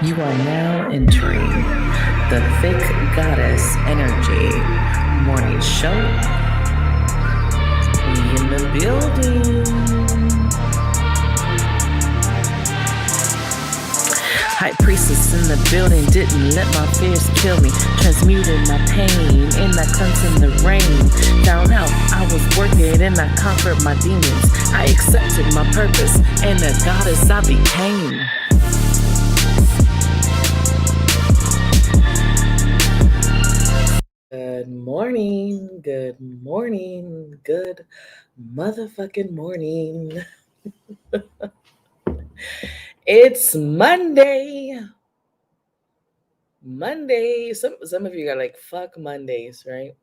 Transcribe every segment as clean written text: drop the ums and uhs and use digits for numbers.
You are now entering the Thick Goddess Energy Morning Show. We in the building. High priestess in the building, didn't let my fears kill me. Transmuted my pain in that cleanse in the rain. Found out I was working and I conquered my demons. I accepted my purpose and the goddess I became. Good morning, good morning, good motherfucking morning. It's Monday. Monday. Some of you are like, fuck Mondays, right?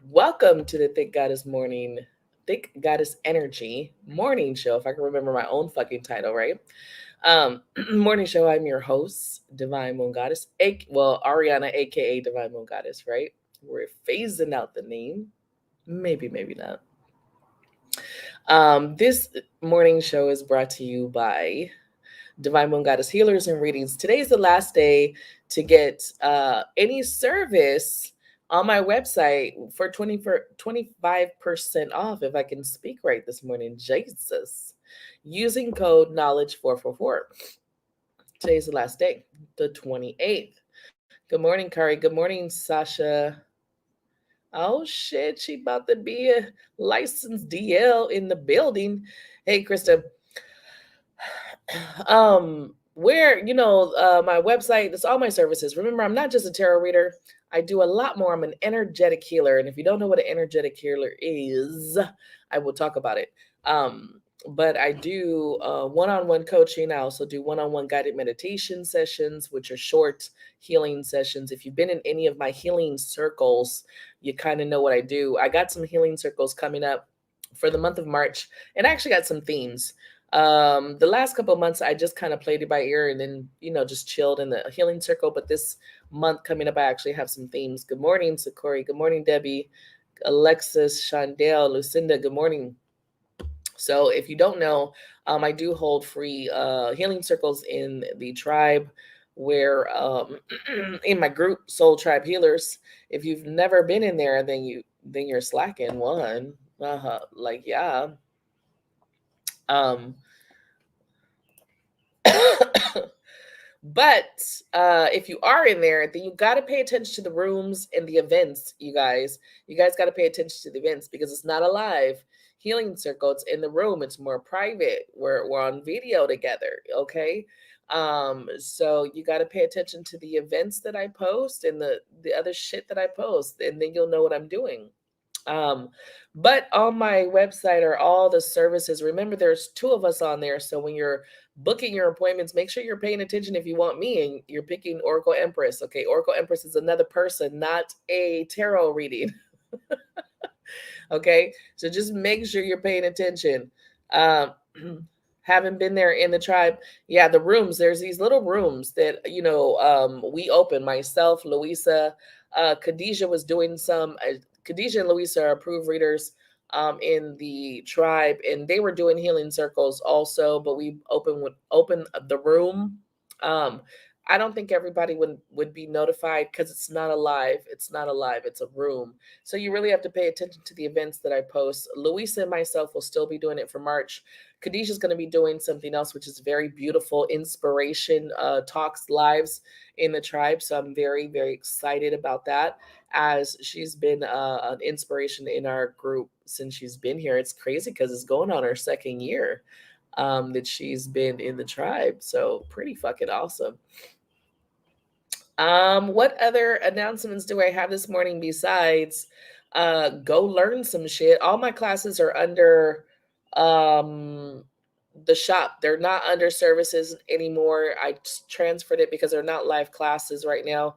Welcome to the Thick Goddess Energy morning show. If I can remember my own fucking title, right? Morning show. I'm your host, Divine Moon Goddess. Ariana, aka Divine Moon Goddess, right? We're phasing out the name. Maybe not. This morning show is brought to you by Divine Moon Goddess Healers and Readings. Today's the last day to get any service on my website for 25% off, if I can speak right this morning. Jesus. Using code knowledge444. Today's the last day, the 28th. Good morning, Kari. Good morning, Sasha. Oh shit, she about to be a licensed DL in the building. Hey, Krista. Where my website, that's all my services. Remember, I'm not just a tarot reader. I do a lot more. I'm an energetic healer, and if you don't know what an energetic healer is, I will talk about it. But I do one-on-one coaching. I also do one-on-one guided meditation sessions, which are short healing sessions. If you've been in any of my healing circles, you kind of know what I do. I got some healing circles coming up for the month of March, and I actually got some themes. The last couple of months I just kind of played it by ear and then just chilled in the healing circle, but this month coming up I actually have some themes. Good morning, Sakori. Good morning, Debbie, Alexis, Shondell, Lucinda. Good morning. So if you don't know, I do hold free healing circles in the tribe where in my group Soul Tribe Healers. If you've never been in there, then you're slacking. One yeah. um But if you are in there, then you got to pay attention to the rooms and the events, you guys. You guys got to pay attention to the events because it's not a live healing circle. It's in the room. It's more private. We're on video together, okay? So you got to pay attention to the events that I post and the other shit that I post, and then you'll know what I'm doing. But on my website are all the services. Remember, there's two of us on there. So when you're booking your appointments, make sure you're paying attention if you want me and you're picking Oracle Empress. Okay, Oracle Empress is another person, not a tarot reading. Okay, so just make sure you're paying attention. Haven't been there in the tribe. Yeah, the rooms, there's these little rooms that we open. Myself, Louisa, Khadijah was doing some Khadijah and Louisa are approved readers in the tribe, and they were doing healing circles also, but we open the room. I don't think everybody would be notified because it's not alive. It's a room. So you really have to pay attention to the events that I post. Louisa and myself will still be doing it for March. Khadijah's going to be doing something else, which is very beautiful inspiration talks lives in the tribe. So I'm very, very excited about that, as she's been an inspiration in our group since she's been here. It's crazy because it's going on her second year that she's been in the tribe. So pretty fucking awesome. What other announcements do I have this morning besides go learn some shit? All my classes are under the shop. They're not under services anymore. I transferred it because they're not live classes right now.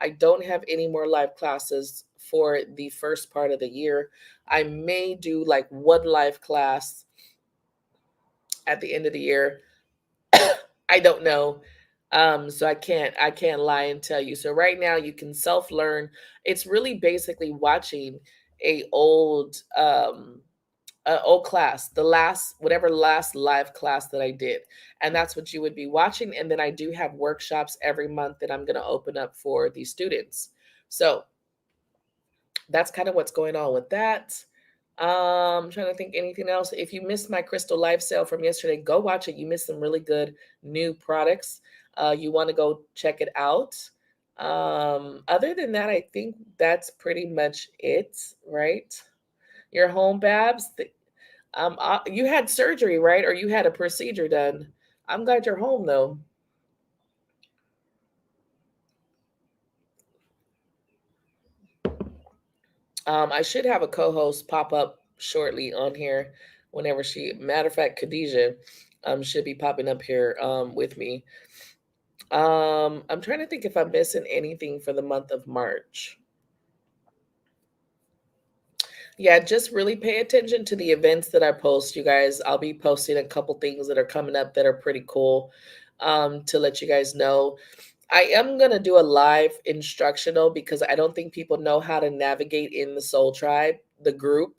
I don't have any more live classes for the first part of the year. I may do like one live class at the end of the year. I don't know. So I can't lie and tell you. So right now you can self-learn. It's really basically watching a old old class, the last, whatever last live class that I did. And that's what you would be watching. And then I do have workshops every month that I'm going to open up for the students. So that's kind of what's going on with that. I'm trying to think anything else. If you missed my Crystal Live sale from yesterday, go watch it. You missed some really good new products. You want to go check it out. Other than that, I think that's pretty much it, right? Your home, Babs. You had surgery, right? Or you had a procedure done. I'm glad you're home though. I should have a co-host pop up shortly on here whenever she. Matter of fact, Khadijah, should be popping up here with me. I'm trying to think if I'm missing anything for the month of March. Yeah, just really pay attention to the events that I post, you guys. I'll be posting a couple things that are coming up that are pretty cool to let you guys know. I am going to do a live instructional because I don't think people know how to navigate in the Soul Tribe, the group.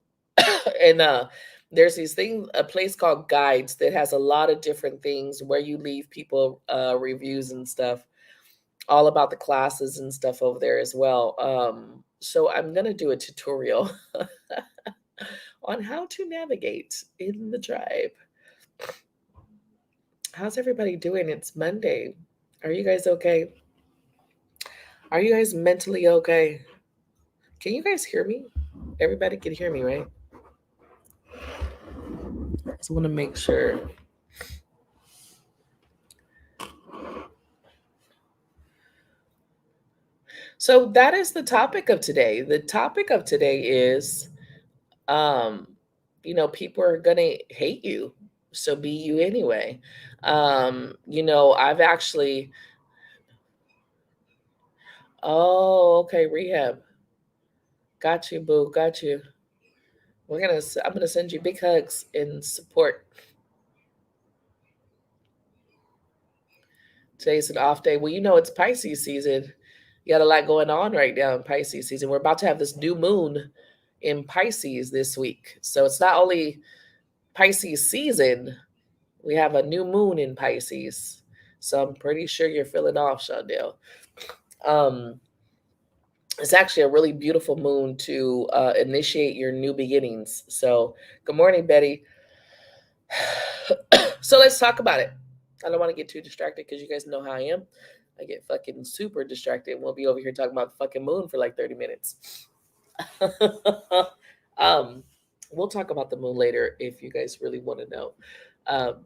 And there's these things, a place called Guides that has a lot of different things where you leave people reviews and stuff, all about the classes and stuff over there as well. So I'm going to do a tutorial on how to navigate in the tribe. How's everybody doing? It's Monday. Are you guys okay? Are you guys mentally okay? Can you guys hear me? Everybody can hear me, right? I just want to make sure. So that is the topic of today. The topic of today is um people are going to hate you. So be you anyway. I've actually. Oh, okay, rehab. Got you, boo. Got you. I'm gonna send you big hugs in support. Today's an off day. Well, it's Pisces season. You got a lot going on right now in Pisces season. We're about to have this new moon in Pisces this week. So it's not only Pisces season, we have a new moon in Pisces. So I'm pretty sure you're feeling off, Shondell. Um, it's actually a really beautiful moon to initiate your new beginnings. So, good morning, Betty. So let's talk about it. I don't want to get too distracted because you guys know how I am. I get fucking super distracted. We'll be over here talking about the fucking moon for like 30 minutes. um, we'll talk about the moon later if you guys really want to know. Um,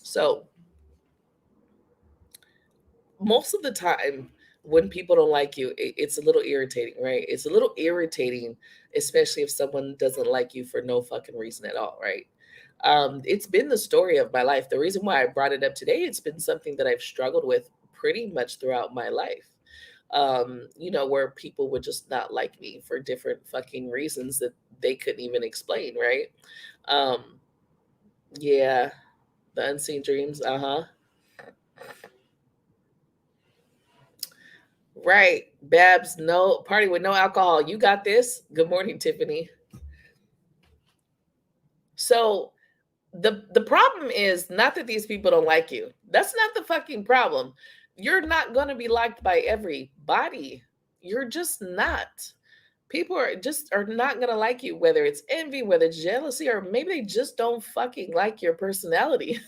so most of the time when people don't like you, it's a little irritating, right? It's a little irritating, especially if someone doesn't like you for no fucking reason at all, right? It's been the story of my life. The reason why I brought it up today, it's been something that I've struggled with pretty much throughout my life. Where people would just not like me for different fucking reasons that they couldn't even explain, right? Um, yeah, the unseen dreams, uh-huh. Right. Babs, no party with no alcohol. You got this. Good morning, Tiffany. So the problem is not that these people don't like you. That's not the fucking problem. You're not going to be liked by everybody. You're just not. People are not going to like you, whether it's envy, whether it's jealousy, or maybe they just don't fucking like your personality.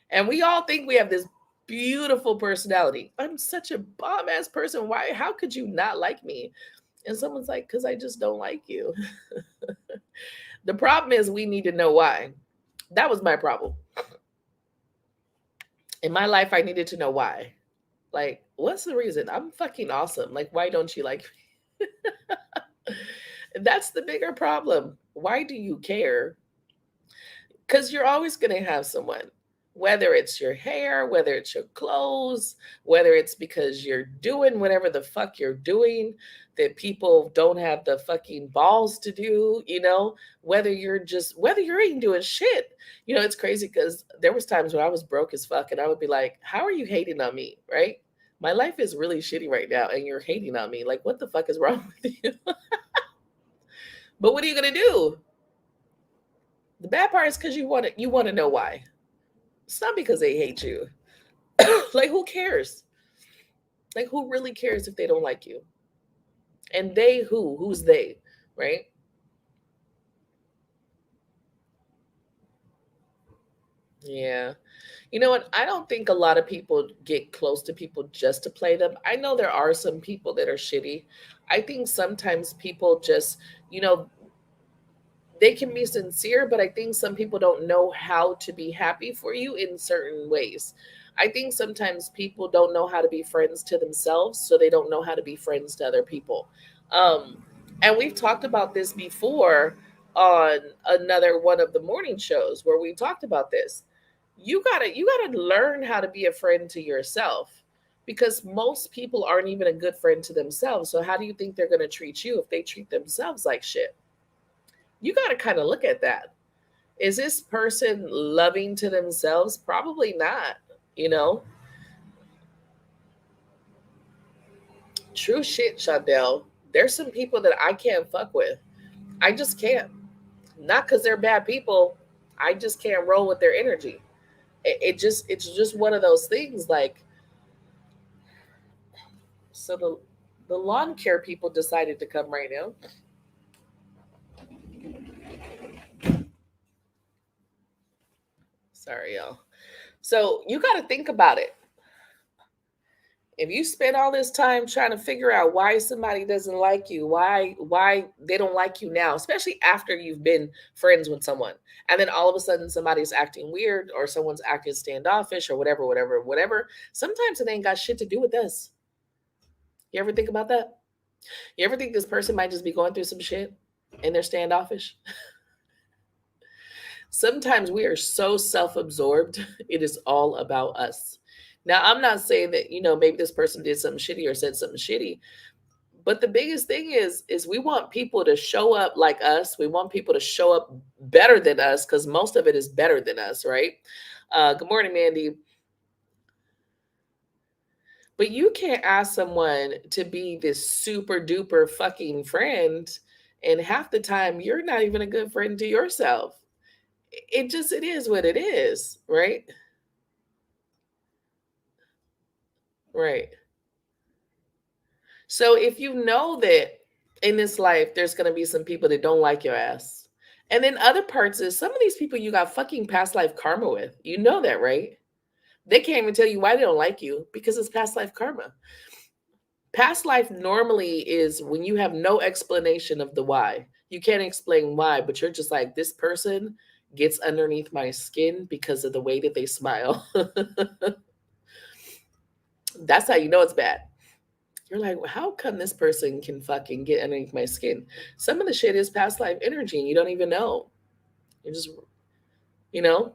And we all think we have this beautiful personality. I'm such a bomb ass person. Why? How could you not like me? And someone's like, because I just don't like you. The problem is we need to know why. That was my problem. In my life, I needed to know why. Like, what's the reason? I'm fucking awesome. Like, why don't you like me? That's the bigger problem. Why do you care? Because you're always going to have someone, whether it's your hair, whether it's your clothes, whether it's because you're doing whatever the fuck you're doing that people don't have the fucking balls to do, whether you ain't doing shit. It's crazy because there was times when I was broke as fuck and I would be like, how are you hating on me, right? My life is really shitty right now and you're hating on me. Like, what the fuck is wrong with you? But what are you going to do? The bad part is because you want to know why. It's not because they hate you. Like who cares? Like who really cares if they don't like you? And they who? Who's they? Right? Yeah. You know what? I don't think a lot of people get close to people just to play them. I know there are some people that are shitty. I think sometimes people just, you know, they can be sincere, but I think some people don't know how to be happy for you in certain ways. I think sometimes people don't know how to be friends to themselves, so they don't know how to be friends to other people. Um, and we've talked about this before on another one of the morning shows where we talked about this. You gotta learn how to be a friend to yourself because most people aren't even a good friend to themselves. So how do you think they're gonna treat you if they treat themselves like shit? You gotta kind of look at that. Is this person loving to themselves? Probably not. You know, true shit, Shondell. There's some people that I can't fuck with. I just can't. Not because they're bad people. I just can't roll with their energy. It's just one of those things. Like, so the lawn care people decided to come right now. Sorry, y'all. So you got to think about it. If you spend all this time trying to figure out why somebody doesn't like you, why they don't like you now, especially after you've been friends with someone, and then all of a sudden somebody's acting weird or someone's acting standoffish or whatever, whatever, whatever. Sometimes it ain't got shit to do with us. You ever think about that? You ever think this person might just be going through some shit and they're standoffish? Sometimes we are so self-absorbed, it is all about us. Now, I'm not saying that, maybe this person did something shitty or said something shitty. But the biggest thing is we want people to show up like us. We want people to show up better than us because most of it is better than us, right? Good morning, Mandy. But you can't ask someone to be this super duper fucking friend, and half the time you're not even a good friend to yourself. It is what it is, right? Right. So if you know that in this life there's gonna be some people that don't like your ass, and then other parts is some of these people you got fucking past life karma with. You know that, right? They can't even tell you why they don't like you because it's past life karma. Past life normally is when you have no explanation of the why. You can't explain why, but you're just like, this person gets underneath my skin because of the way that they smile. That's how you know it's bad. You're like, "Well, how come this person can fucking get underneath my skin?" Some of the shit is past life energy and you don't even know. You're just, you know,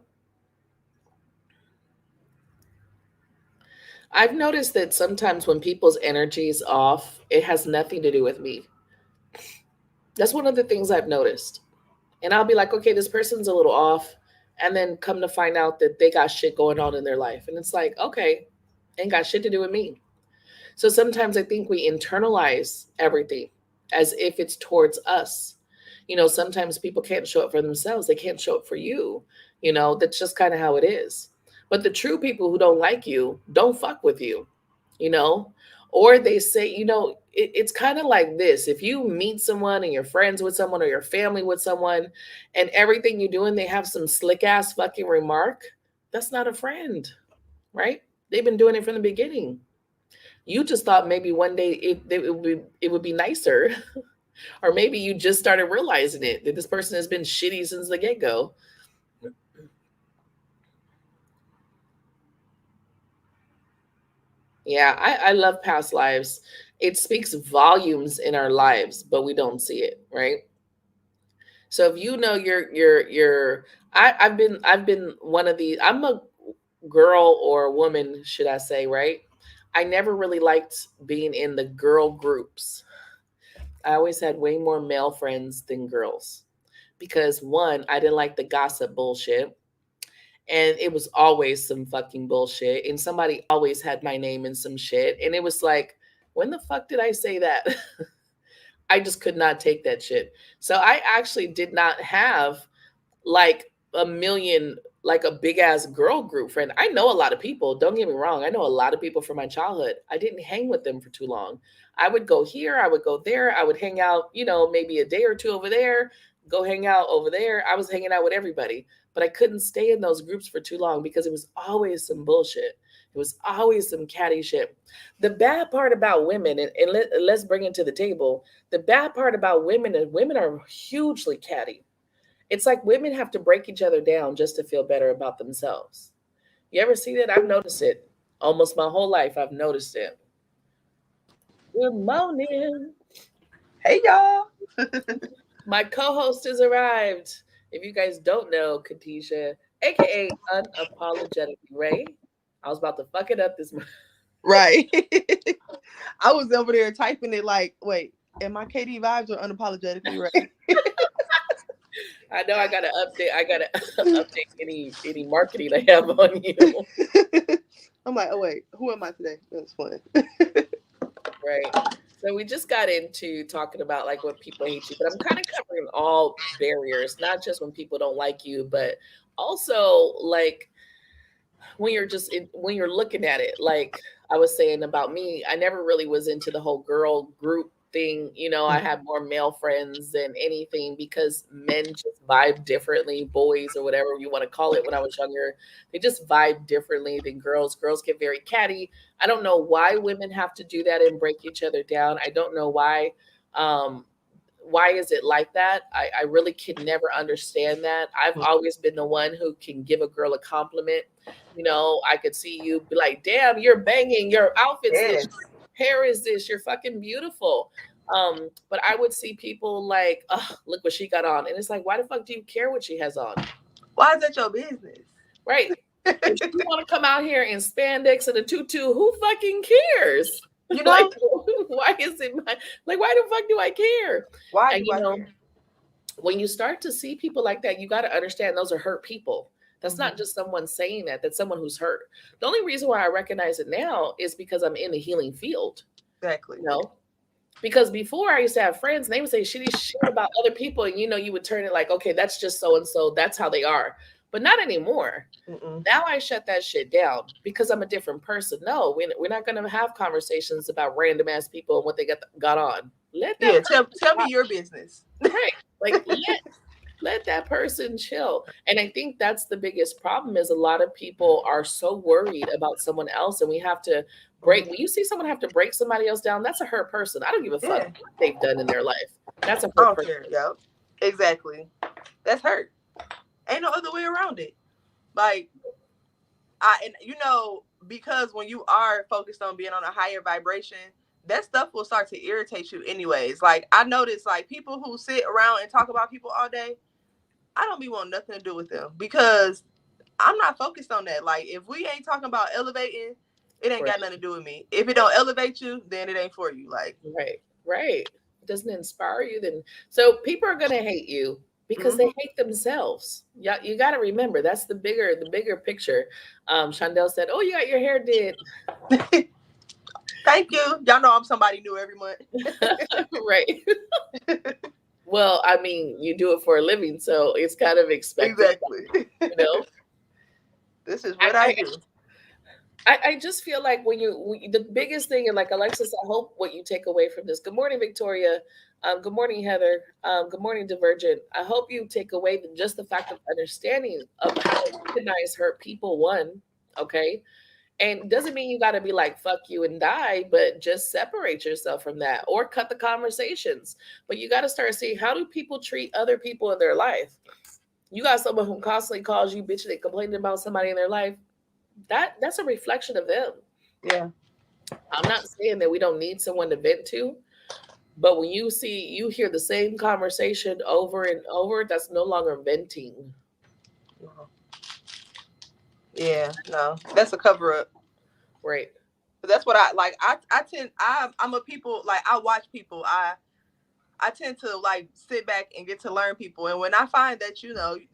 I've noticed that sometimes when people's energy is off, it has nothing to do with me. That's one of the things I've noticed. And I'll be like, okay, this person's a little off. And then come to find out that they got shit going on in their life. And it's like, okay, ain't got shit to do with me. So sometimes I think we internalize everything as if it's towards us. Sometimes people can't show up for themselves, they can't show up for you. That's just kind of how it is. But the true people who don't like you don't fuck with you, you know? Or they say, it's kind of like this. If you meet someone and you're friends with someone or you're family with someone and everything you do and they have some slick ass fucking remark, that's not a friend, right? They've been doing it from the beginning. You just thought maybe one day it would be nicer, or maybe you just started realizing it that this person has been shitty since the get go. Yeah, I love past lives. It speaks volumes in our lives, but we don't see it, right? So if you know you're I've been one of these. I'm a girl or a woman, should I say, right? I never really liked being in the girl groups. I always had way more male friends than girls because one, I didn't like the gossip bullshit. And it was always some fucking bullshit. And somebody always had my name in some shit. And it was like, when the fuck did I say that? I just could not take that shit. So I actually did not have like a million, like a big ass girl group friend. I know a lot of people. Don't get me wrong. I know a lot of people from my childhood. I didn't hang with them for too long. I would go here, I would go there, I would hang out, maybe a day or two over there, go hang out over there. I was hanging out with everybody, but I couldn't stay in those groups for too long because it was always some bullshit. It was always some catty shit. The bad part about women, let's bring it to the table. The bad part about women is women are hugely catty. It's like women have to break each other down just to feel better about themselves. You ever see that? I've noticed it. Almost my whole life, I've noticed it. Good morning. Hey y'all. My co-host has arrived. If you guys don't know, Katisha, aka Unapologetically Ray. I was about to fuck it up this morning. Right. I was over there typing it like, wait, am I KD vibes or unapologetically right? I know I gotta update. I gotta update any marketing I have on you. I'm like, oh wait, who am I today? That's fun. Right. So we just got into talking about like when people hate you, but I'm kind of covering all barriers, not just when people don't like you, but also like when you're when you're looking at it. Like I was saying about me, I never really was into the whole girl group thing. I had more male friends than anything because men just vibe differently, boys or whatever you want to call it. When I was younger, they just vibe differently than girls. Girls get very catty. I don't know why women have to do that and break each other down. I don't know why. Um, why is it like that? I really can never understand that. I've always been the one who can give a girl a compliment. I could see you be like, damn, you're banging, your outfit's this, Yes. your hair is this, you're fucking beautiful. But I would see people like, oh, look what she got on. And it's like, why the fuck do you care what she has on? Why is that your business? Right. If you want to come out here in spandex and a tutu, who fucking cares? You Like, know? why is it my, like, why the fuck do I care? Why And do I care? when you start to see people like that, you got to understand those are hurt people. That's not just someone saying that, that's someone who's hurt. The only reason why I recognize it now is because I'm in the healing field, Exactly. you know? Because before I used to have friends and they would say shitty shit about other people, and you would turn it like, okay, that's just so and so, that's how they are. But not anymore. Mm-mm. Now I shut that shit down because I'm a different person. No, we're not going to have conversations about random ass people and what they got on. Let that Yeah, person tell me talk. your business. Right. Like let that person chill. And I think that's the biggest problem is a lot of people are so worried about someone else, and we have to break. When you see someone have to break somebody else down, that's a hurt person. I don't give a fuck Yeah. what they've done in their life. That's a I hurt don't person. care. Yep. Exactly. That's hurt. Ain't no other way around it. Like and because when you are focused on being on a higher vibration, that stuff will start to irritate you anyways. Like I notice like people who sit around and talk about people all day, I don't be wanting nothing to do with them because I'm not focused on that. Like if we ain't talking about elevating, it ain't Right. got nothing to do with me. If it don't elevate you, then it ain't for you. Like Right. Right. Doesn't inspire you, then so people are gonna hate you because they mm-hmm. hate themselves. Yeah, you got to remember that's the bigger picture. Chandel said, "Oh, you got your hair did." Thank you. Y'all know I'm somebody new every month. Right. Well, I mean, you do it for a living, so it's kind of expected. Exactly. You know, This is I, what I I, do. I just feel like the biggest thing, and like Alexis, I hope what you take away from this. Good morning, Victoria. Good morning, Heather. Good morning, Divergent. I hope you take away just the fact of understanding of how to recognize hurt people. One, okay, and doesn't mean you got to be like fuck you and die, but just separate yourself from that or cut the conversations. But you got to start seeing how do people treat other people in their life. You got someone who constantly calls you bitch and complaining about somebody in their life. That's a reflection of them. Yeah. I'm not saying that we don't need someone to vent to, but when you hear the same conversation over and over, that's no longer venting. Yeah. No, that's a cover up. Right. But that's what I like. I'm a people like I watch people. I tend to like sit back and get to learn people. And when I find that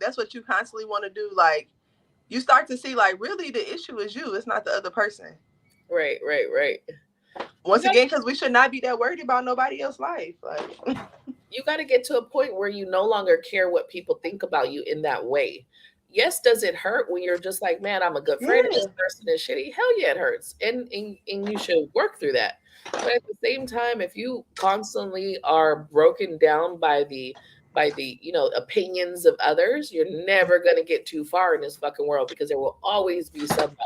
that's what you constantly want to do, like you start to see like really the issue is you. It's not the other person. Right, right, right. You Once got again, because we should not be that worried about nobody else's life. Like you got to get to a point where you no longer care what people think about you in that way. Yes, does it hurt when you're just like, man, I'm a good friend and this Yeah. person is shitty? Hell yeah, it hurts. And you should work through that. But at the same time, if you constantly are broken down by the, opinions of others, you're never going to get too far in this fucking world because there will always be someone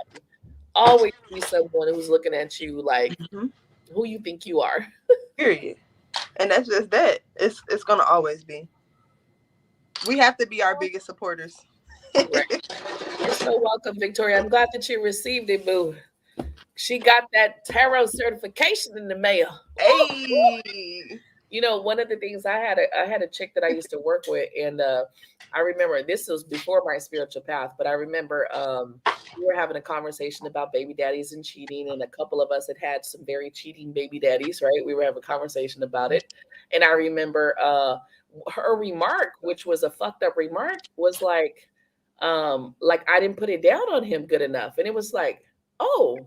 who's looking at you like Hmm. who you think you are. Period. And that's just that. It's gonna always be. We have to be our biggest supporters. Right. You're so welcome, Victoria. I'm glad that you received it, boo. She got that tarot certification in the mail. Hey. One of the things I had a chick that I used to work with, and I remember this was before my spiritual path, but I remember we were having a conversation about baby daddies and cheating, and a couple of us had some very cheating baby daddies, right? We were having a conversation about it, and I remember her remark, which was a fucked up remark, was like I didn't put it down on him good enough, and it was like, oh,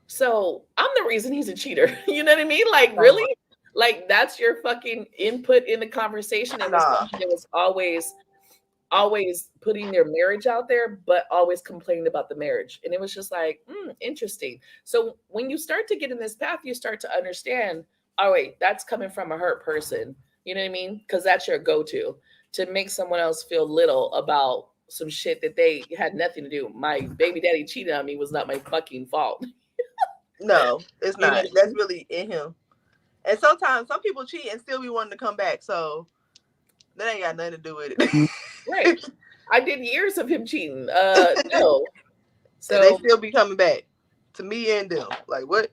so I'm the reason he's a cheater. You know what I mean? Like, No. really? Like, that's your fucking input in the conversation. And it's Nah. someone that was always putting their marriage out there, but always complaining about the marriage. And it was just like, interesting. So when you start to get in this path, you start to understand, oh, wait, that's coming from a hurt person. You know what I mean? Because that's your go to make someone else feel little about some shit that they had nothing to do. My baby daddy cheated on me was not my fucking fault. No, it's You know not. what I That's mean? really in him. And sometimes some people cheat and still be wanting to come back. So that ain't got nothing to do with it. Right. I did years of him cheating. No. And they So still be coming back to me and them. Like what?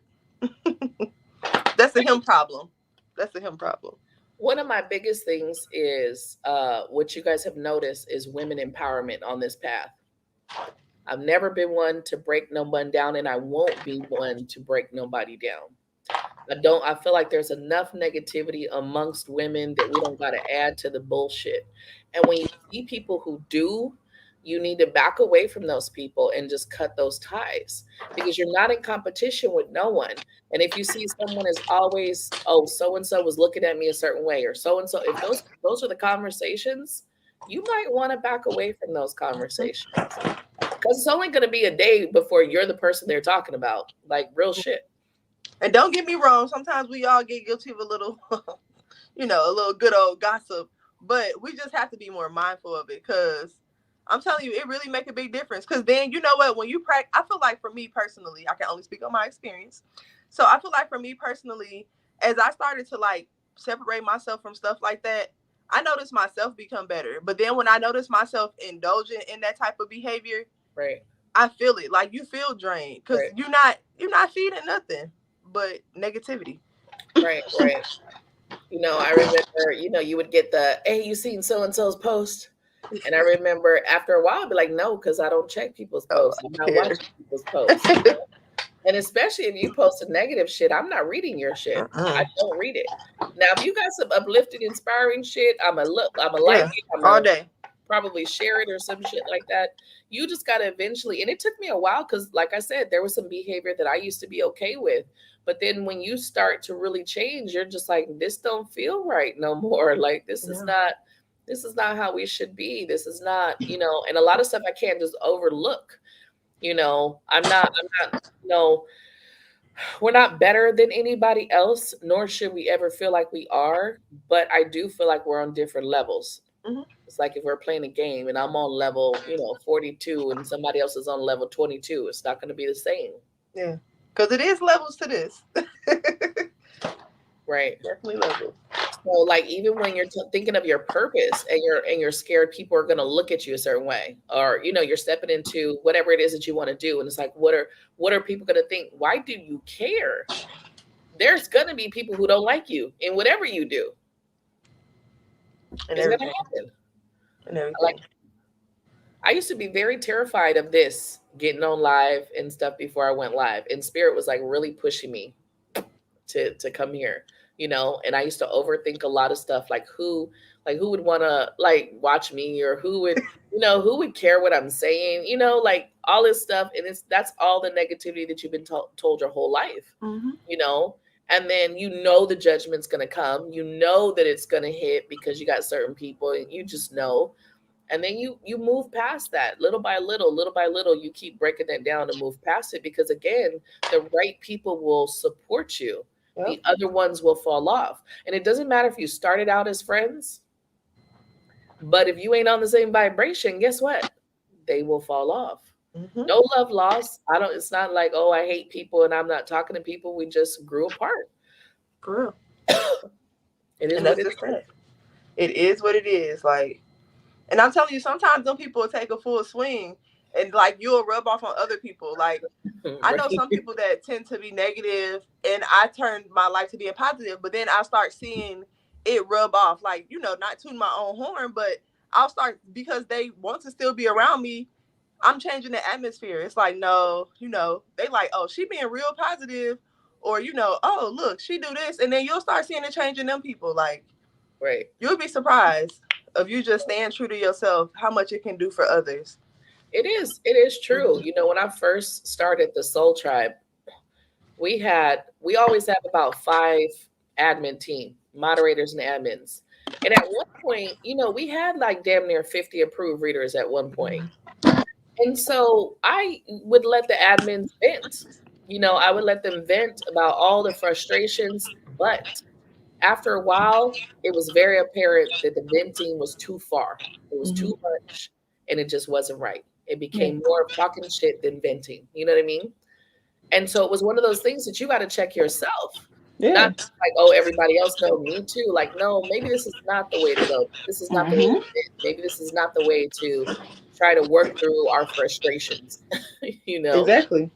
That's a him problem. That's a him problem. one of my biggest things is what you guys have noticed is women empowerment on this path. I've never been one to break no one down, and I won't be one to break nobody down. I feel like there's enough negativity amongst women that we don't got to add to the bullshit. And when you see people who do, you need to back away from those people and just cut those ties because you're not in competition with no one. And if you see someone is always, oh, so and so was looking at me a certain way, or so and so, if those are the conversations, you might want to back away from those conversations because it's only going to be a day before you're the person they're talking about, like real shit. And don't get me wrong, sometimes we all get guilty of a little, a little good old gossip. But we just have to be more mindful of it because I'm telling you, it really make a big difference. Because then, you know what, when you practice, I feel like for me personally, I can only speak on my experience. So I feel like for me personally, as I started to like separate myself from stuff like that, I noticed myself become better. But then when I noticed myself indulging in that type of behavior, Right, I feel it. Like you feel drained because right, you're not feeding nothing but negativity. right. I remember, you would get the, hey, you seen so and so's post? And I remember after a while, I'd be like, no, because I don't check people's Oh, posts. I'm I not care. watching people's posts. And especially if you post a negative shit, I'm not reading your shit. I Mm-mm. don't read it. Now, if you got some uplifting, inspiring shit, I'm a like Yeah, it. I'm all a day. probably share it or some shit like that. You just got to eventually, and it took me a while because, like I said, there was some behavior that I used to be okay with. But then when you start to really change, you're just like, this don't feel right no more. Like Yeah. this is not how we should be. This is not, and a lot of stuff I can't just overlook. I'm not, we're not better than anybody else, nor should we ever feel like we are. But I do feel like we're on different levels. Hmm. It's like if we're playing a game and I'm on level, 42 and somebody else is on level 22, it's not going to be the same. Yeah, because it is levels to this. Right. Definitely levels. So like even when you're thinking of your purpose and you're scared people are going to look at you a certain way, or you're stepping into whatever it is that you want to do, and it's like what are people going to think? Why do you care? There's going to be people who don't like you in whatever you do. And It's going to everything. happen. And Like everything. I used to be very terrified of this getting on live and stuff before I went live. And Spirit was like really pushing me to come here, and I used to overthink a lot of stuff like who would want to like watch me or who would care what I'm saying, like all this stuff and that's all the negativity that you've been told your whole life, Hmm. you know And then you know the judgment's going to come. You know that it's going to hit because you got certain people and you just know. And then you move past that little by little, you keep breaking that down and move past it because again, the right people will support you. The Yep. other ones will fall off. And it doesn't matter if you started out as friends, but if you ain't on the same vibration, guess what? They will fall off. Mm-hmm. No love lost. I don't it's not like, oh, I hate people and I'm not talking to people. We just grew apart. For real. It is And what that's it just that. It is what it is. Like, and I'm telling you, sometimes them people will take a full swing, and like you'll rub off on other people. Like, is. I know Right. some people that tend to be negative, and I turn my life to being positive, but then I start seeing it rub off. Like, not tune my own horn, but I'll start because they want to still be around me. I'm changing the atmosphere. It's like, no, they like, oh, she being real positive, or oh, look, she do this, and then you'll start seeing it change in them people. Like, Right. you'll be surprised if you just stand true to yourself, how much it can do for others. It is. It is true. Mm-hmm. When I first started the Soul Tribe, we always have about 5 admin team, moderators and admins. And at one point, we had like damn near 50 approved readers at one point. And so I would let the admins vent. I would let them vent about all the frustrations, but after a while, it was very apparent that the venting was too far. It was too Mm-hmm. much and it just wasn't right. It Yeah. became more of talking shit than venting. You know what I mean? And so it was one of those things that you got to check yourself. Not Yeah. just like, oh, everybody else know me too. Like, no, maybe this is not the way to go. This is not the way to Mm-hmm. fit. Maybe this is not the way to try to work through our frustrations, you know? Exactly.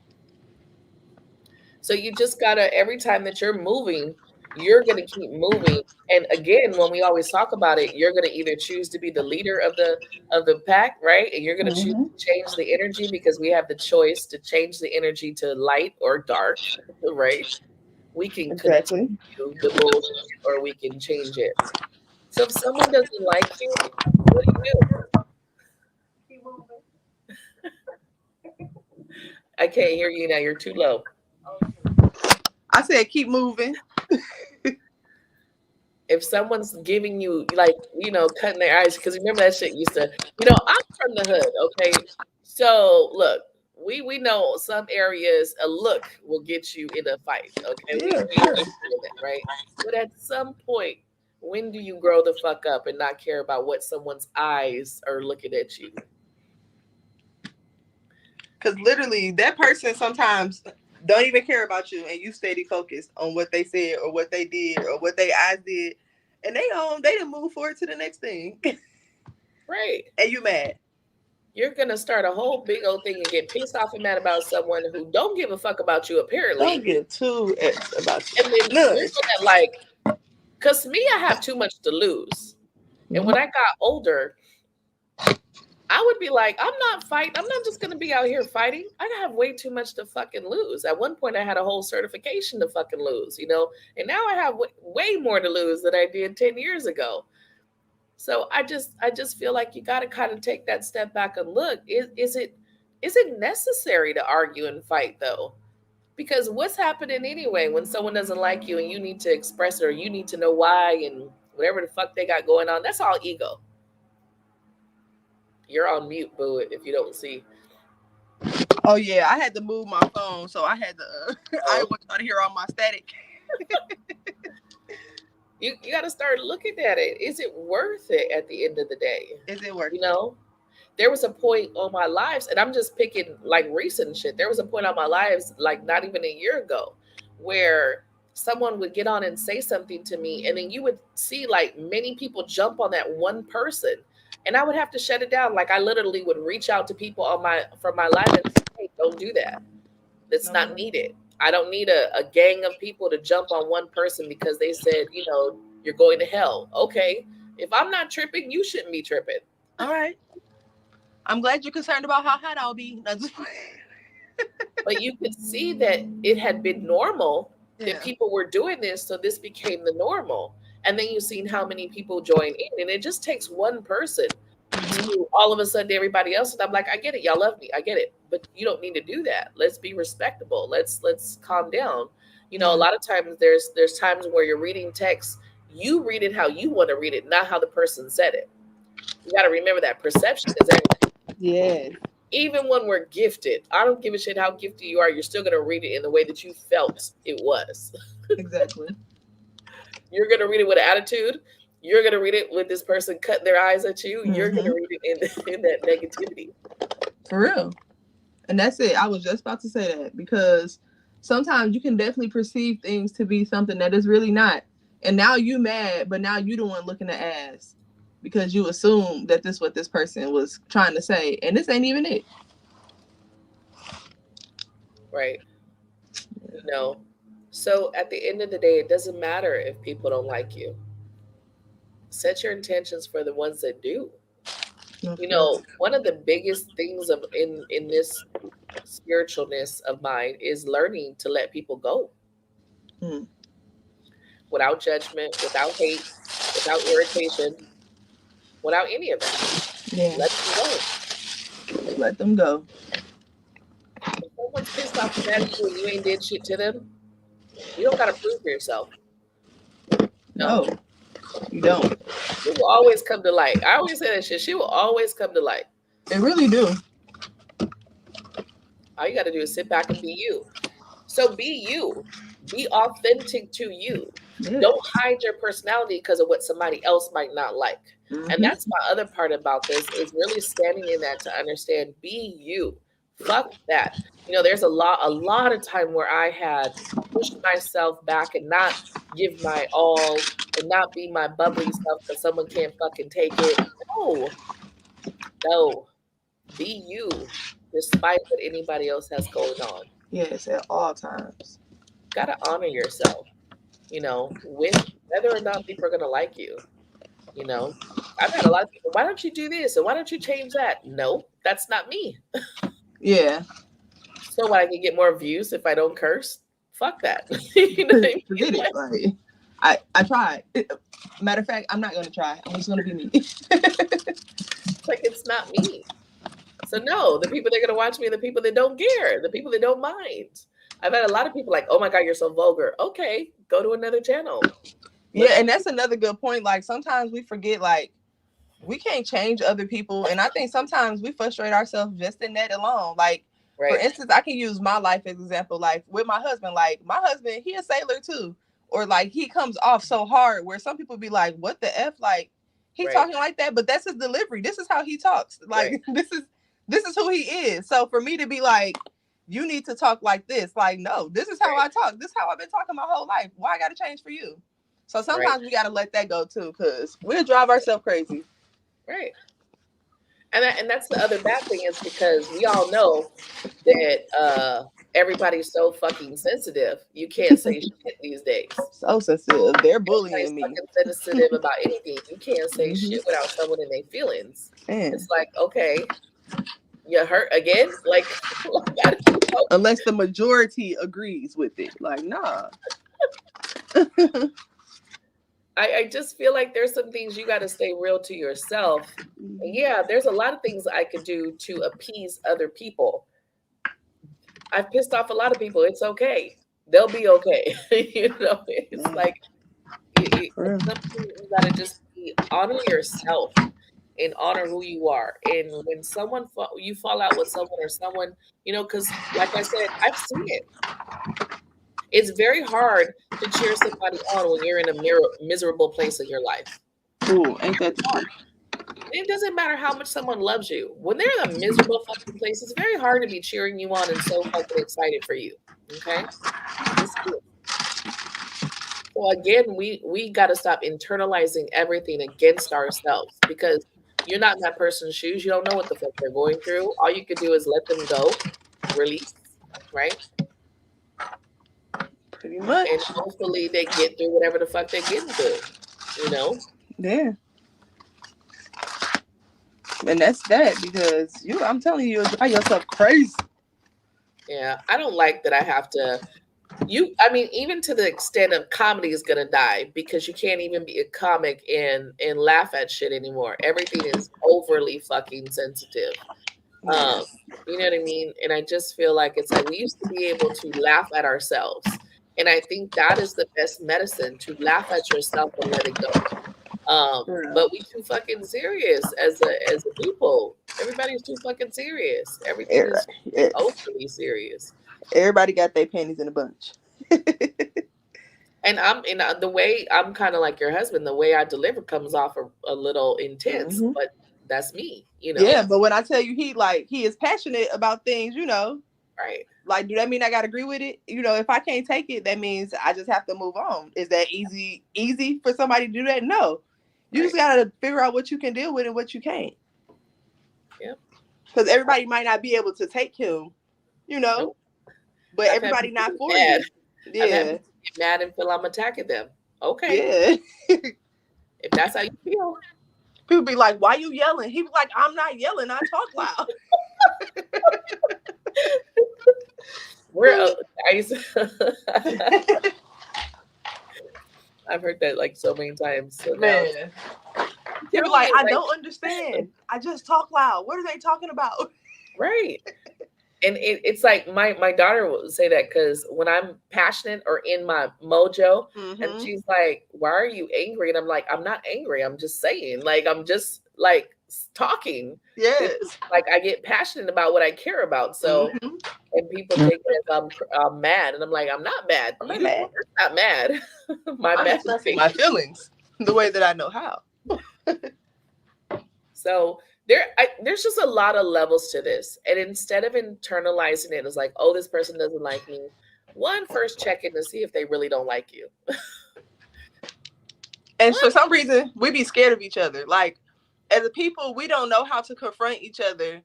So you just gotta every time that you're moving, you're gonna keep moving. And again, when we always talk about it, you're gonna either choose to be the leader of the pack, right? And you're gonna choose Mm-hmm. to change the energy because we have the choice to change the energy to light or dark, right? We can Exactly. continue the bullshit or we can change it. So if someone doesn't like you, what do you do? I can't hear you now. You're too low. I said keep moving. If someone's giving you like cutting their eyes because remember that shit used to I'm from the hood, okay, so look, we know some areas a look will get you in a fight, okay, we Yeah, we sure. understand that, right? But at some point, when do you grow the fuck up and not care about what someone's eyes are looking at you? Because literally, that person sometimes don't even care about you, and you steady focused on what they said or what they did or what they eyes did, and they didn't move forward to the next thing, Right. and you mad. You're gonna start a whole big old thing and get pissed off and mad about someone who don't give a fuck about you Don't apparently, give two F's about and you. then None. you're gonna like. Because me, I have too much to lose. And Mm-hmm. when I got older, I would be like, I'm not fighting. I'm not just going to be out here fighting. I have way too much to fucking lose. At one point, I had a whole certification to fucking lose. And now I have way more to lose than I did 10 years ago. So I just feel like you got to kind of take that step back and look. Is it necessary to argue and fight though? Because what's happening anyway when someone doesn't like you and you need to express it or you need to know why and whatever the fuck they got going on, that's all ego. You're on mute, boo, if you don't see. Oh yeah, I had to move my phone, so I had to. I Oh, didn't want y'all to hear all my static. you got to start looking at it. Is it worth it at the end of the day? Is it worth You it? know, there was a point on my lives, and I'm just picking like recent shit. There was a point on my lives, like not even a year ago, where someone would get on and say something to me, and then you would see like many people jump on that one person, and I would have to shut it down. Like I literally would reach out to people on my from my life and say, hey, don't do that. It's No not more. needed. I don't need a gang of people to jump on one person because they said, you're going to hell. Okay. If I'm not tripping, you shouldn't be tripping. All right. I'm glad you're concerned about how hot I'll be. No, But you could see that it had been normal that yeah. people were doing this, so this became the normal. And then you've seen how many people join in, and it just takes one person Mm-hmm. to all of a sudden everybody else. And I'm like, I get it, y'all love me, I get it, but you don't need to do that. Let's be respectable. Let's calm down. A Yeah. lot of times there's times where you're reading text, you read it how you want to read it, not how the person said it. You got to remember that perception is everything. Yes. Even when we're gifted, I don't give a shit how gifted you are, you're still going to read it in the way that you felt it was. Exactly. You're going to read it with attitude. You're going to read it with this person cutting their eyes at you. You're going to Mm-hmm. read it in that negativity. For real. And that's it. I was just about to say that because sometimes you can definitely perceive things to be something that is really not. And now you mad, but now you the one looking the ass because you assume that this what this person was trying to say, and this ain't even it. Right. You know, so at the end of the day, it doesn't matter if people don't like you. Set your intentions for the ones that do. No, for real. One of the biggest things of in this spiritualness of mine is learning to let people go Mm. without judgment, without hate, without irritation, without any of that. Yeah. Let them go. Let them go. If someone's pissed off and mad at you and you ain't did shit to them, you don't got to prove yourself. No, No, you don't. it will always come to light. I always say that shit. She will always come to light. They really do. All you got to do is sit back and be you. So be you. Be authentic to you. Yeah. Don't hide your personality because of what somebody else might not like. And Mm-hmm. that's my other part about this is really standing in that to understand be you. Fuck that. There's a lot of time where I had pushed myself back and not give my all and not be my bubbly self because someone can't fucking take it. No, no. Be you despite what anybody else has going on. Yes, at all times. Gotta honor yourself, with whether or not people are gonna like you. You know, I've had a lot of people, why don't you do this? And why don't you change that? No, that's not me. Yeah. So what, I can get more views if I don't curse? Fuck that. You know what I mean? Forget it. Like, I tried. Matter of fact, I'm not gonna try. I'm just gonna be me. Like it's not me. So no, the people that are gonna watch me are the people that don't care, the people that don't mind. I've had a lot of people like, oh my God, you're so vulgar. Okay, go to another channel. Yeah, Listen. and that's another good point. Like sometimes we forget, like we can't change other people, and I think sometimes we frustrate ourselves just in that alone. Like for Right, instance, I can use my life as example. Like with my husband, he a sailor too, or like he comes off so hard where some people be like, "What the f?" Like he right, talking like that, but that's his delivery. This is how he talks. right, Like this is who he is. So for me to be like, you need to talk like this. Like, no, this is how right, I talk. This is how I've been talking my whole life. Why I got to change for you? So right, sometimes we got to let that go too, because we'll drive ourselves crazy. right. And that's the other bad thing is because we all know that everybody's so fucking sensitive. You can't say shit these days. So sensitive. They're bullying Everybody's me. fucking sensitive about anything. You can't say Mm-hmm. shit without someone in their feelings. Man. It's like, okay, you hurt again? Like, I don't know. Unless the majority agrees with it. Like, nah. I just feel like there's some things you got to stay real to yourself. And yeah, there's a lot of things I could do to appease other people. I've pissed off a lot of people. It's okay. They'll be okay. It's Man, like for at real. some point you gotta just honor yourself and honor who you are. And when you fall out with someone or someone, because like I said, I've seen it. It's very hard to cheer somebody on when you're in a miserable place in your life. Ooh, ain't that the truth? It doesn't matter how much someone loves you. When they're in a miserable fucking place, it's very hard to be cheering you on and so fucking excited for you. Okay? Just So again, we got to stop internalizing everything against ourselves because you're not in that person's shoes. You don't know what the fuck they're going through. All you could do is let them go, release, right? Pretty And much. hopefully they get through whatever the fuck they're getting through. You know? Yeah. And that's that because I'm telling you, drive yourself crazy. Yeah. I don't like that I have to I mean, even to the extent of comedy is gonna die because you can't even be a comic and laugh at shit anymore. Everything is overly fucking sensitive. Yeah. Um, you know what I mean? And I just feel like it's like we used to be able to laugh at ourselves And I think that is the best medicine, to laugh at yourself and let it go. Yeah. But we too fucking serious as a people. Everybody's too fucking serious. Everything is overly serious. Everybody got their panties in a bunch. And the way I'm kind of like your husband, the way I deliver comes off a little intense, Hmm. but that's me, you know. Yeah, but when I tell you he is passionate about things, Right. like, do that mean I gotta agree with it? If I can't take it, that means I just have to move on. Is that easy for somebody to do that? No. You just Right. gotta figure out what you can deal with and what you can't. Yep. Because everybody might not be able to take him, you know, Nope. but I've had everybody people not get for mad. you. I've had Yeah. people get mad and feel I'm attacking them. Okay. Yeah. If that's how you feel. People be like, why you yelling? He be like, I'm not yelling, I talk loud. We're I used to, I've heard that like so many times. So now it's Man. He be telling like, you I like don't understand. I just talk loud. What are they talking about? right. And it's like my daughter will say that because when I'm passionate or in my mojo, and Mm-hmm. she's like, "Why are you angry?" And I'm like, "I'm not angry. I'm just saying. Like I'm just like talking. This is Yes. like I get passionate about what I care about. So Mm-hmm. and people take it as I'm mad, and I'm like, I'm not mad. I'm not You're mad. not mad. My I'm mad expressing face. my feelings the way that I know how. So there's just a lot of levels to this. And instead of internalizing it as like, oh, this person doesn't like me, one, first check in to see if they really don't like you. And One, for some reason, we be scared of each other. Like, as a people, we don't know how to confront each other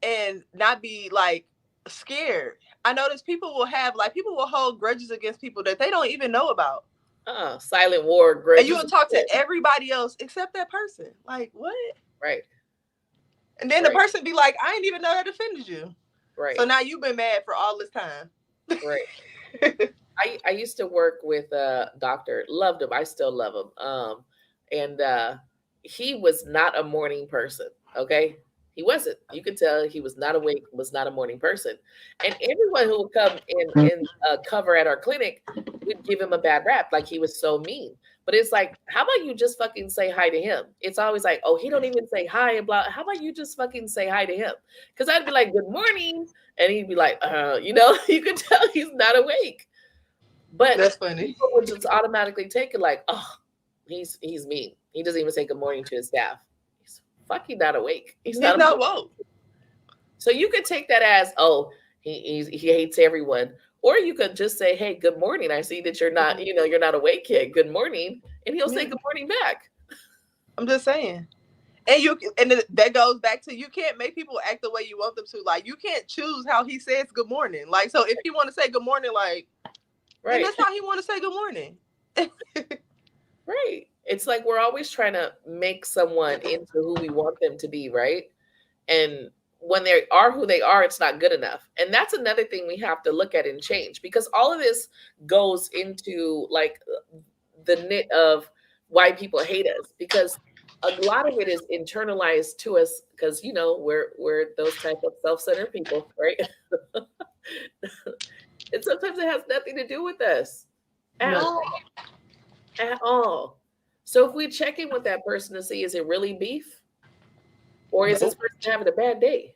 and not be like scared. I notice people will hold grudges against people that they don't even know about. silent war, And you grudges. will talk to everybody else except that person. Like, what? Right, And then the right, person be like, I didn't even know that offended you. So right, now you've been mad for all this time. right. I used to work with a doctor, loved him. I still love him. And he was not a morning person. Okay, he wasn't. You could tell he was not awake. Was not a morning person. And everyone who would come in cover at our clinic would give him a bad rap, like he was so mean. But it's like, how about you just fucking say hi to him? It's always like, oh, he don't even say hi and blah. How about you just fucking say hi to him? Because I'd be like, good morning, and he'd be like, you could tell he's not awake. But That's funny. people would just automatically take it like, oh, he's mean. He doesn't even say good morning to his staff. He's fucking not awake. He's He's not not awake. woke. So you could take that as, oh, he hates everyone. Or you could just say, hey, good morning. I see that you're not awake yet. Good morning. And he'll say Yeah. good morning back. I'm just saying. That goes back to, you can't make people act the way you want them to. Like, you can't choose how he says good morning. Like, so if he want to say good morning, like, then Right. that's how he want to say good morning. Right. It's like we're always trying to make someone into who we want them to be, right? And when they are who they are, it's not good enough. And that's another thing we have to look at and change, because all of this goes into like the knit of why people hate us, because a lot of it is internalized to us because we're those type of self-centered people, right? And sometimes it has nothing to do with us at No. all, at all. So if we check in with that person to see, is it really beef, or is this Nope. person having a bad day?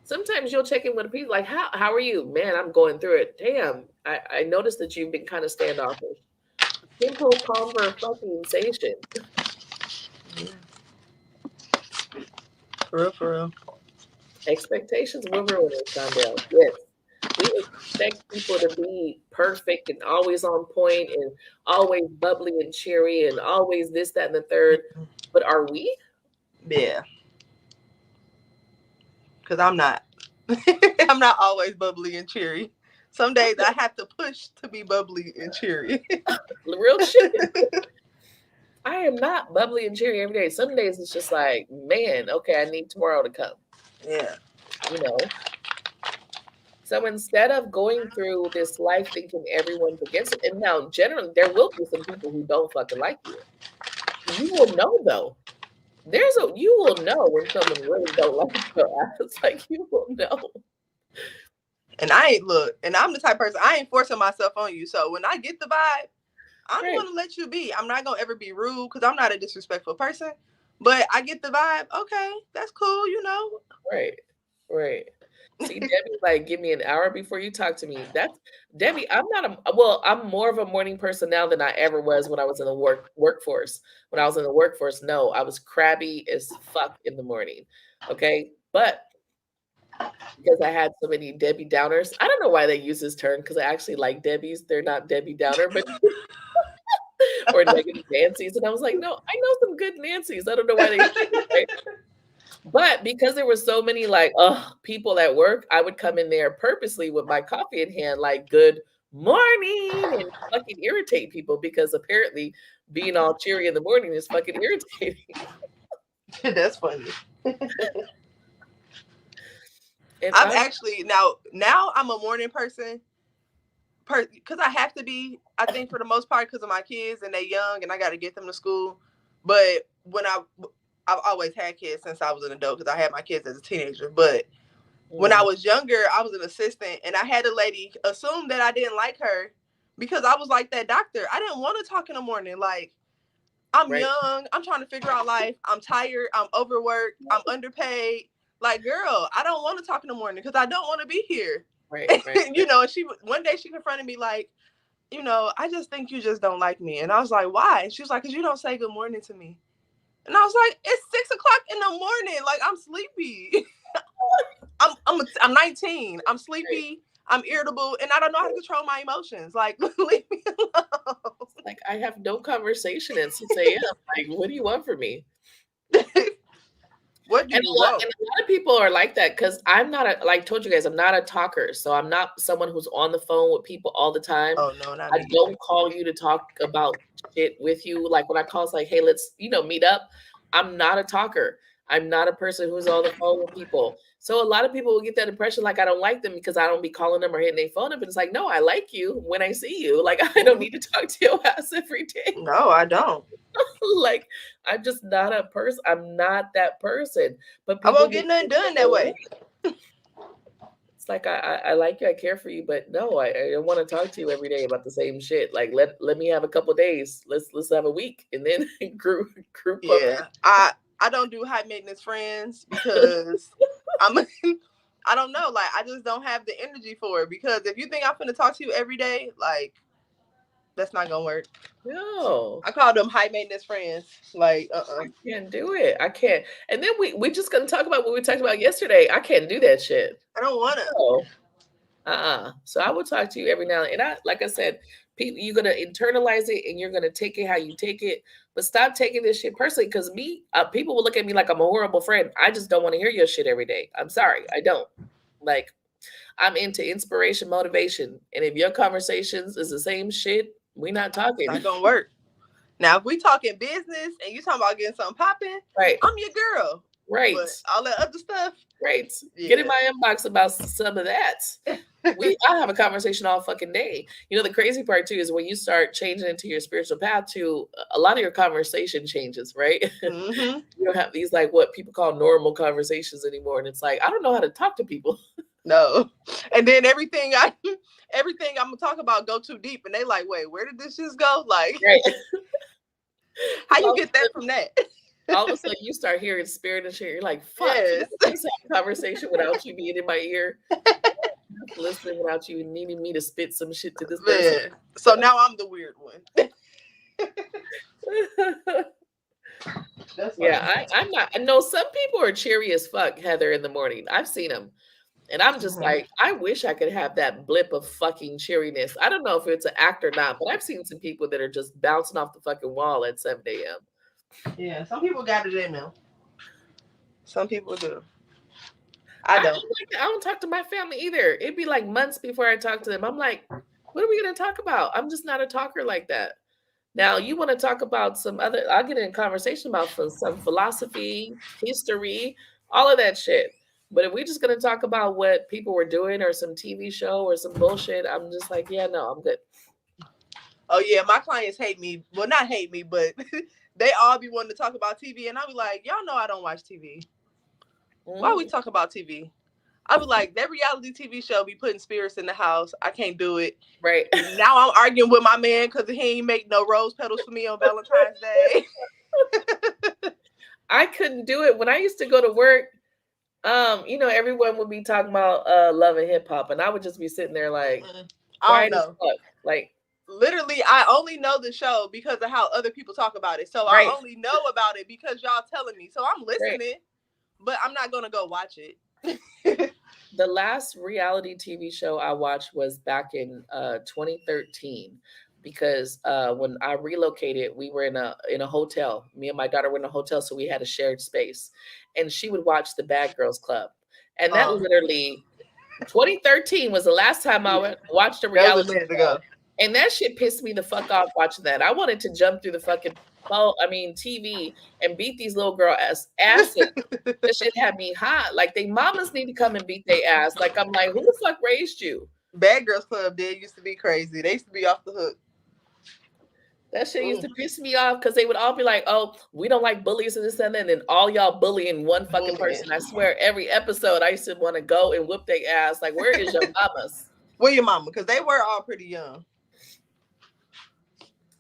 Sometimes you'll check in with people like, how are you? Man, I'm going through it. Damn, I noticed that you've been kind of standoffish. Simple conversation. For real, for real. Expectations will ruin it, Shondell. Yes. We expect people to be perfect and always on point and always bubbly and cheery and always this, that, and the third. But are we? Yeah. Because I'm not. I'm not always bubbly and cheery. Some days I have to push to be bubbly and cheery. Real shit. I am not bubbly and cheery every day. Some days it's just like, man, okay, I need tomorrow to come. Yeah. You know? So instead of going through this life thinking everyone's against it, and now generally there will be some people who don't fucking like you. You will know though. You will know when someone really don't like your ass. Like you will know. And I'm the type of person, I ain't forcing myself on you. So when I get the vibe, I'm Right. going to let you be. I'm not going to ever be rude because I'm not a disrespectful person. But I get the vibe. Okay, that's cool, you know. Right. Right. See, Debbie, like, give me an hour before you talk to me. That's Debbie. I'm not a well. I'm more of a morning person now than I ever was when I was in the workforce. When I was in the workforce, no, I was crabby as fuck in the morning. Okay, but because I had so many Debbie Downers, I don't know why they use this term because I actually like Debbie's. They're not Debbie Downer, but or negative Nancy's, and I was like, no, I know some good Nancy's. I don't know why they. Right? But because there were so many like people at work, I would come in there purposely with my coffee in hand, like good morning, and fucking irritate people because apparently being all cheery in the morning is fucking irritating. That's funny. And I'm I'm actually now I'm a morning person because I have to be. I think for the most part because of my kids and they're young and I got to get them to school. But I've always had kids since I was an adult because I had my kids as a teenager. But when I mm, was younger, I was an assistant and I had a lady assume that I didn't like her because I was like that doctor. I didn't want to talk in the morning. Like, I'm right, young. I'm trying to figure out life. I'm tired. I'm overworked. I'm underpaid. Like, girl, I don't want to talk in the morning because I don't want to be here. right, right, You know, and she one day she confronted me like, you know, I just think you just don't like me. And I was like, why? And she was like, because you don't say good morning to me. And I was like, it's 6 o'clock in the morning. Like, I'm sleepy. I'm 19. I'm right. sleepy. I'm irritable, and I don't know how to control my emotions. Like, leave me Like I have no conversation at 6 a.m. Like, what do you want from me? alone. What do And you a lot want? and a lot of people are like that because I'm not a like told you guys, I'm not a talker. So I'm not someone who's on the phone with people all the time. Oh no, not I me either. don't call you to talk about shit with you. Like when I call, it's like, hey, let's, meet up. I'm not a talker. I'm not a person who's on the phone with people. So a lot of people will get that impression like I don't like them because I don't be calling them or hitting their phone up. And it's like, no, I like you when I see you. Like I don't Mhm. need to talk to your ass every day. No, I don't. Like I'm just not a person. I'm not that person. But I people won't will get nothing think that done that way. way. It's like I like you, I care for you, but no, I don't want to talk to you every day about the same shit. Like let me have a couple days. Let's have a week and then group up. Yeah, I don't do high maintenance friends because I'm. I don't know. Like, I just don't have the energy for it. Because if you think I'm gonna talk to you every day, like, that's not gonna work. No, I call them high maintenance friends. Like, I can't do it. I can't. And then we just gonna talk about what we talked about yesterday. I can't do that shit. I don't wanna. No. So I will talk to you every now and I like I said, people you're gonna internalize it and you're gonna take it how you take it, but stop taking this shit personally. Because me, people will look at me like I'm a horrible friend. I just don't want to hear your shit every day. I'm sorry, I don't. Like I'm into inspiration, motivation, and if your conversations is the same shit, we not It's talking. not gonna work. Now, if we talking business and you talking about getting something popping, Right, I'm your girl. right. But all that other stuff, Great. Get in yeah. my inbox about some of that. I have a conversation all fucking day. You know, the crazy part too is when you start changing into your spiritual path too, a lot of your conversation changes, right? Hmm. You don't have these like what people call normal conversations anymore. And it's like, I don't know how to talk to people. No. And then everything I'm gonna talk about go too deep, and they like, wait, where did this just go? Like, Right. how all you of get a that sudden, from that? all of a sudden you start hearing spirit and shit. You're like, fuck, can Yes. I just have a conversation without you being in my ear? Just listening without you needing me to spit some shit to this person. Man. So now I'm the weird one. That's Yeah, funny. I'm not. I know some people are cheery as fuck, Heather, in the morning. I've seen them. And I'm just Hmm. like, I wish I could have that blip of fucking cheeriness. I don't know if it's an act or not, but I've seen some people that are just bouncing off the fucking wall at 7 a.m. Yeah, some people got it in them. Some people do. I I don't don't. like that. I don't talk to my family either. It'd be like months before I talk to them. I'm like, what are we gonna talk about? I'm just not a talker like that. Now you want to talk about some other, I'll get in conversation about some philosophy, history, all of that shit. But if we're just gonna talk about what people were doing or some TV show or some bullshit, I'm just like, yeah, no, I'm good. Oh yeah, my clients hate me. Well, not hate me, but they all be wanting to talk about TV, and I'll be like, y'all know I don't watch TV. Why we Mhm. talk about TV? I was like, that reality TV show be putting spirits in the house. I can't do it. Right. Now I'm arguing with my man because he ain't make no rose petals for me on Valentine's Day. I couldn't do it when I used to go to work. Everyone would be talking about love and hip hop, and I would just be sitting there like I quiet don't as know. fuck. Like, Literally, I only know the show because of how other people talk about it. So I right, only know about it because y'all telling me. So I'm right. listening, but I'm not gonna go watch it. The last reality TV show I watched was back in 2013 because when I relocated, we were in a hotel. Me and my daughter were in a hotel, so we had a shared space, and she would watch the Bad Girls Club, and that um, literally 2013 was the last time I yeah, watched a that was a reality minute show, ago. and that shit pissed me the fuck off watching that. I wanted to jump through the fucking TV and beat these little girl asses. This shit had me hot. Like they mamas need to come and beat their ass. Like I'm like, who the fuck raised you? Bad Girls Club did used to be crazy. They used to be off the hook. That shit used Mm, to piss me off because they would all be like, "Oh, we don't like bullies and this and that," and then all y'all bullying one fucking bullying. person. I swear, every episode I used to want to go and whoop their ass. Like, where is your mamas? Where your mama? Because they were all pretty young.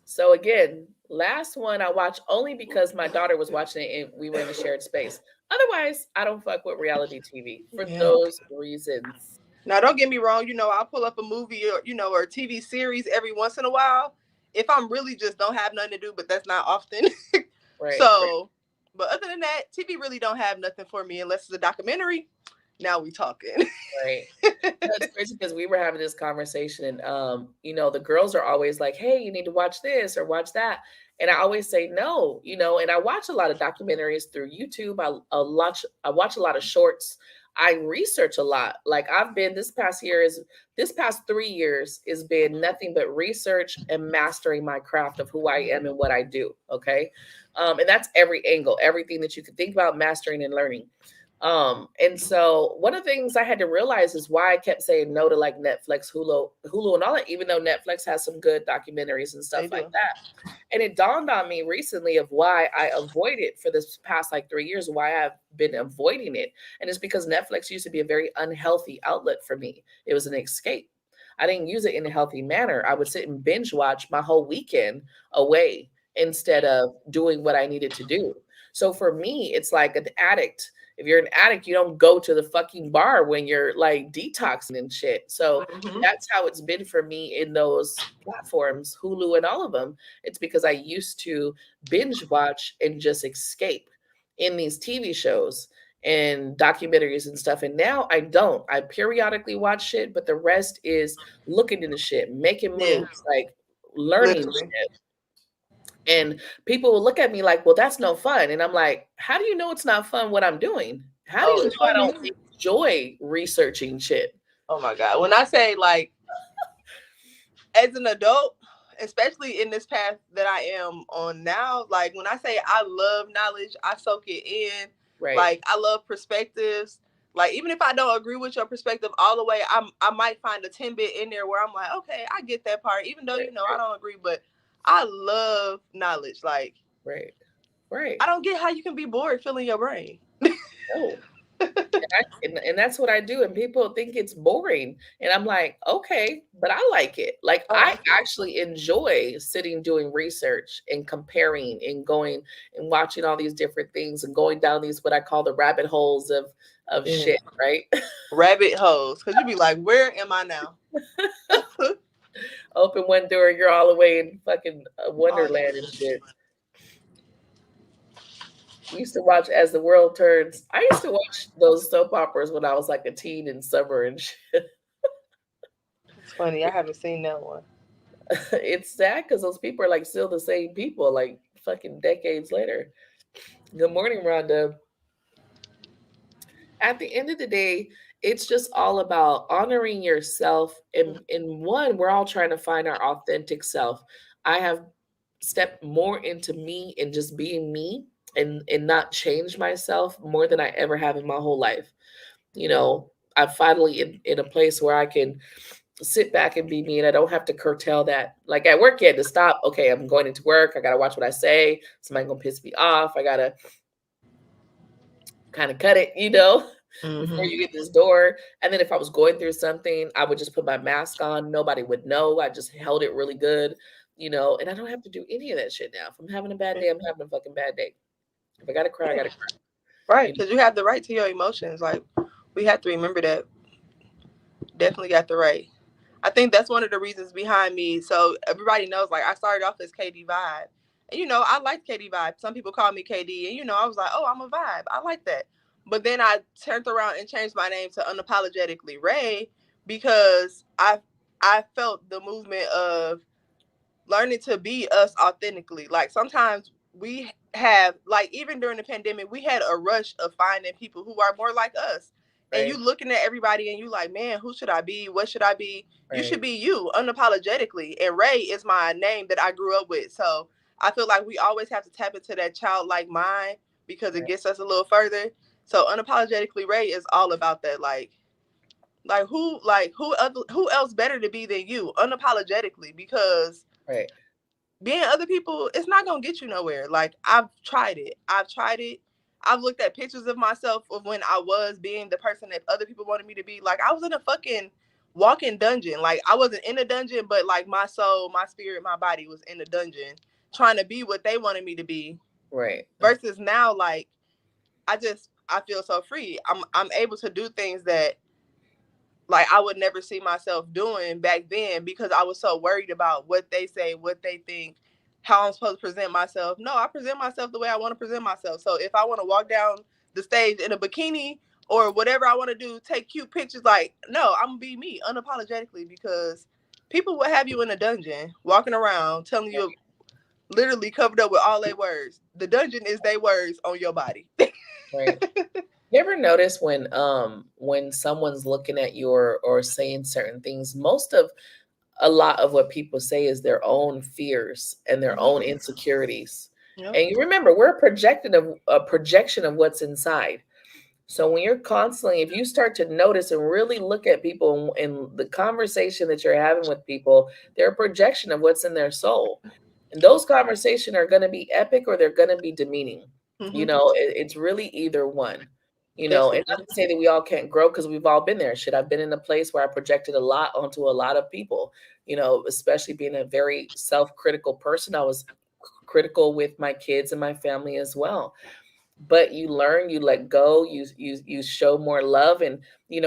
So again, last one I watched only because my daughter was watching it and we were in a shared space. Otherwise, I don't fuck with reality TV for Yeah. those reasons. Now, don't get me wrong. I'll pull up a movie or a TV series every once in a while if I'm really just don't have nothing to do, but that's not often. Right, right, So, but other than that, TV really don't have nothing for me unless it's a documentary. Now we talking. right. That's crazy because we were having this conversation, and the girls are always like, "Hey, you need to watch this or watch that," and I always say no, and I watch a lot of documentaries through YouTube. I watch a lot of shorts. I research a lot. Like I've been this past 3 years has been nothing but research and mastering my craft of who I am and what I do. Okay, and that's every angle, everything that you could think about mastering and learning. And so one of the things I had to realize is why I kept saying no to like Netflix, Hulu, and all that, even though Netflix has some good documentaries and They stuff like do. that. And it dawned on me recently of why I avoid it for this past like 3 years, why I've been avoiding it. And it's because Netflix used to be a very unhealthy outlet for me. It was an escape. I didn't use it in a healthy manner. I would sit and binge watch my whole weekend away instead of doing what I needed to do. So for me, it's like an addict. If you're an addict, you don't go to the fucking bar when you're like detoxing and shit. So Mm-hmm. that's how it's been for me in those platforms, Hulu and all of them. It's because I used to binge watch and just escape in these TV shows and documentaries and stuff. And now I don't. I periodically watch shit, but the rest is looking into shit, making Yeah, moves, like learning literally. shit. And people will look at me like, well, that's no fun. And I'm like, how do you know it's not fun what I'm doing? How do Oh, you know it's I funny. don't enjoy researching shit? Oh my god. When I say like as an adult, especially in this path that I am on now, like when I say I love knowledge, I soak it in. Right. Like I love perspectives. Like even if I don't agree with your perspective all the way, I might find a tidbit in there where I'm like, okay, I get that part, even though Right. I don't agree, but I love knowledge. Like Right. Right. I don't get how you can be bored filling your brain. No. And that's what I do. And people think it's boring. And I'm like, okay, but I like it. Like I I like it. actually enjoy sitting doing research and comparing and going and watching all these different things and going down these what I call the rabbit holes of Yeah. shit, right? Rabbit holes, because you be like, where am I now? Open one door, you're all the way in fucking Oh, Wonderland and shit. We used to watch As the World Turns. I used to watch those soap operas when I was like a teen in summer and shit. it's funny. I haven't seen that one. It's sad because those people are like still the same people, like fucking decades later. Good morning, Rhonda. At the end of the day, it's just all about honoring yourself. And in one, we're all trying to find our authentic self. I have stepped more into me and just being me and not change myself more than I ever have in my whole life. I'm finally in a place where I can sit back and be me and I don't have to curtail that. Like at work, you had to stop. Okay, I'm going into work. I gotta watch what I say. Somebody gonna piss me off. I gotta kind of cut it. before Mm-hmm. you get this door. And then if I was going through something, I would just put my mask on. Nobody would know. I just held it really good, and I don't have to do any of that shit now. If I'm having a bad day, I'm having a fucking bad day. If I gotta cry, I Yeah. gotta cry. Right, You know? because you have the right to your emotions. Like, we have to remember that. Definitely got the right. I think that's one of the reasons behind me. So everybody knows, like, I started off as KD Vibe. And, I like KD Vibe. Some people call me KD. And, I was like, oh, I'm a vibe. I like that. But then I turned around and changed my name to Unapologetically Ray because I felt the movement of learning to be us authentically. Like, sometimes we have, like, even during the pandemic, we had a rush of finding people who are more like us. And you Right, looking at everybody and you like, man, who should I be? What should I be? You right, should be you unapologetically. And Ray is my name that I grew up with. So I feel like we always have to tap into that childlike mind because it right, gets us a little further. So unapologetically Ray is all about that. Who else better to be than you unapologetically, because right, being other people, it's not gonna get you nowhere. Like, I've tried it. I've looked at pictures of myself of when I was being the person that other people wanted me to be. Like, I was in a fucking walking dungeon. Like, I wasn't in a dungeon, but like my soul, my spirit, my body was in a dungeon trying to be what they wanted me to be. right, Versus now, like, I feel so free. I'm able to do things that, like, I would never see myself doing back then because I was so worried about what they say, what they think, how I'm supposed to present myself. No, I present myself the way I want to present myself. So if I want to walk down the stage in a bikini or whatever I want to do, take cute pictures, like, no, I'm gonna be me unapologetically, because people will have you in a dungeon walking around telling you literally covered up with all their words. The dungeon is their words on your body. right. You ever notice when someone's looking at you or saying certain things, a lot of what people say is their own fears and their own Mm-hmm. insecurities. Yep. And you remember, we're a projection of what's inside. So when you're constantly, if you start to notice and really look at people and the conversation that you're having with people, they're a projection of what's in their soul. And those conversations are going to be epic or they're going to be demeaning. Mm-hmm. It's really either one. And not Definitely. to say that we all can't grow because we've all been there. Shit, I've been in a place where I projected a lot onto a lot of people, especially being a very self-critical person. I was critical with my kids and my family as well, but you learn, you let go, you show more love, and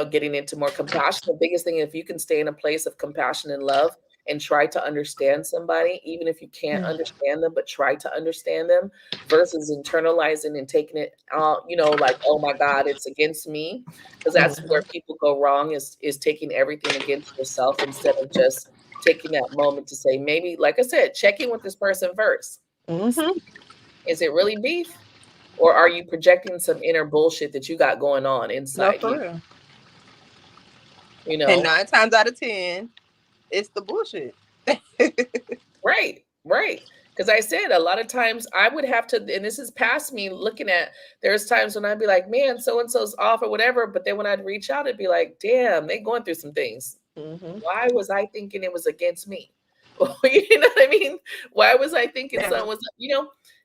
getting into more compassion. The biggest thing, if you can stay in a place of compassion and love and try to understand somebody, even if you can't understand them, but try to understand them, versus internalizing and taking it out, like, oh my God, it's against me. Because that's where Mm-hmm. people go wrong, is taking everything against yourself instead of just taking that moment to say, maybe, like I said, check in with this person first. Mm-hmm. Is it really beef? Or are you projecting some inner bullshit that you got going on No, inside for you? real. You And know? 9 times out of 10, it's the bullshit. Right, right. Because I said a lot of times I would have to, and this is past me looking at, there's times when I'd be like, man, so and so's off or whatever. But then when I'd reach out, it'd be like, damn, they going through some things. Mm-hmm. Why was I thinking it was against me? You know what I mean? Why was I thinking Yeah. someone was,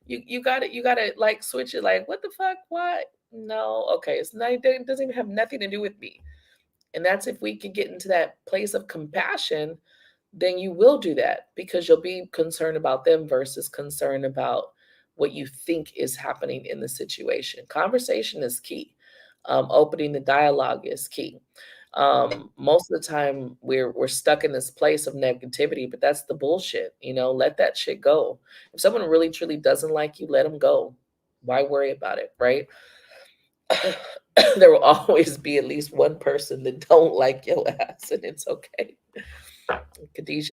you gotta like switch it, like, what the fuck? What? No, okay. It's not, it doesn't even have nothing to do with me. And that's if we could get into that place of compassion, then you will do that because you'll be concerned about them versus concerned about what you think is happening in the situation. Conversation is key. Opening the dialogue is key. Most of the time we're stuck in this place of negativity, but that's the bullshit. Let that shit go. If someone really truly doesn't like you, let them go. Why worry about it, right? There will always be at least one person that don't like your ass, and it's okay. Khadijah.